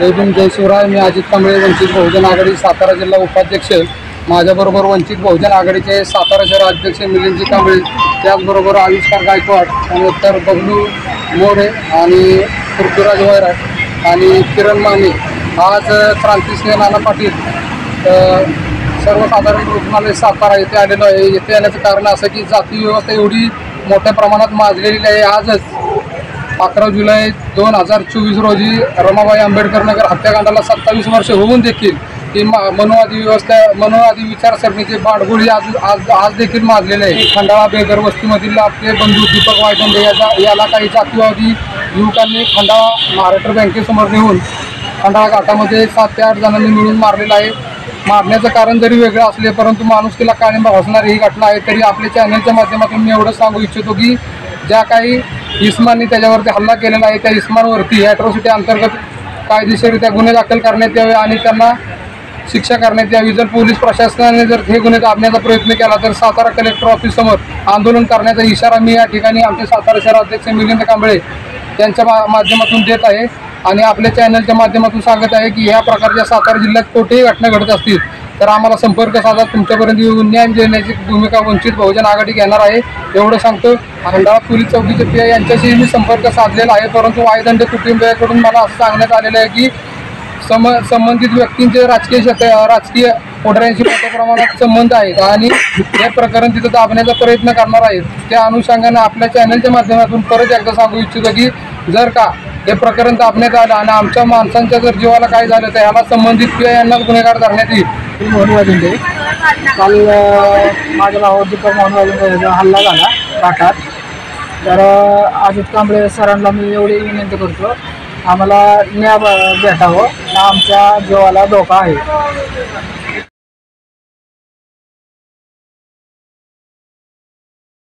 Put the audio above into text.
जय भीम जय शिवराय। मी अजित कांबळे, वंचित बहुजन आघाडी सातारा जिल्हा उपाध्यक्ष। माझ्याबरोबर वंचित बहुजन आघाडीचे सातारा शहर अध्यक्ष मिलिंदजी कांबळे, त्याचबरोबर आविष्कार गायकवाड आणि उत्तर बबलू मोरे आणि पृथ्वीराज वैराट आणि किरण माने। आज क्रांतिसिंह नाना पाटील सर्वसाधारण रुग्णालय सातारा येथे आलेलो आहे। येथे येण्याचं कारण असं की जाती व्यवस्था एवढी मोठ्या प्रमाणात माजलेली आहे। आजच 11 जुलै 2024 रोजी रमाबाई आंबेडकर नगर हत्याकांडाला 27 वर्ष होऊन देखील ही मनोवादी विचारसरणीचे बाडगुळी आज देखील माजलेले आहे। खंडाळा बेगर वस्तीमधील आपले बंधू दीपक वायदंडे याला काही जातीवादी युवकांनी खंडाळा महाराष्ट्र बँकेसमोर नेऊन खंडाळा घाटामध्ये 7 ते 8 जणांनी मिळून मारलेला आहे। मारण्याचं कारण जरी वेगळं असले परंतु माणुसकीला काळिंबा भासणारी ही घटना आहे। तरी आपल्या चॅनलच्या माध्यमातून मी एवढं सांगू इच्छितो की ज्या काही इस्मांनी त्याच्यावरती हल्ला केलेला आहे त्या इस्मांवरती ॲट्रॉसिटी अंतर्गत कायदेशीररित्या गुन्हे दाखल करण्यात यावे आणि त्यांना शिक्षा करण्यात यावी। जर पोलीस प्रशासनाने जर हे गुन्हे दाबण्याचा प्रयत्न केला तर सातारा कलेक्टर ऑफिससमोर आंदोलन करण्याचा इशारा मी या ठिकाणी आमचे सातारा शहर अध्यक्ष मिलिंद कांबळे यांच्या माध्यमातून देत आहे आणि आपल्या चॅनलच्या माध्यमातून सांगत आहे की ह्या प्रकारच्या सातारा जिल्ह्यात कोणत्याही घटना घडत असतील तर आम्हाला संपर्क साधा, तुमच्यापर्यंत येऊन न्याय देण्याची भूमिका वंचित बहुजन आघाडी घेणार आहे एवढं सांगतो। खंडाळा पोलीस चौकीचे पी यांच्याशी मी संपर्क साधलेला आहे, परंतु वायदंडे कुटुंबियाकडून मला असं सांगण्यात आलेलं आहे की संबंधित व्यक्तींचे राजकीय पुढाऱ्यांशी मोठ्या प्रमाणात संबंध आहेत आणि हे प्रकरण तिथं दाबण्याचा प्रयत्न करणार आहेत। त्या अनुषंगाने आपल्या चॅनलच्या माध्यमातून परत एकदा सांगू इच्छितो की जर का हे प्रकरण दाबण्यात आलं आणि आमच्या माणसांच्या जर जीवाला काय झालं तर ह्याला संबंधित पी यांनाच गुन्हेगार धरण्यात येईल। मोहनवादिंडे काल माझ्या भावावर दीपक मोहनवादिंडे हल्ला झाला घाटात। तर अजित कांबळे सरांना मी एवढी विनंती करतो आम्हाला न्याय भेटावं, आमच्या जीवाला धोका आहे।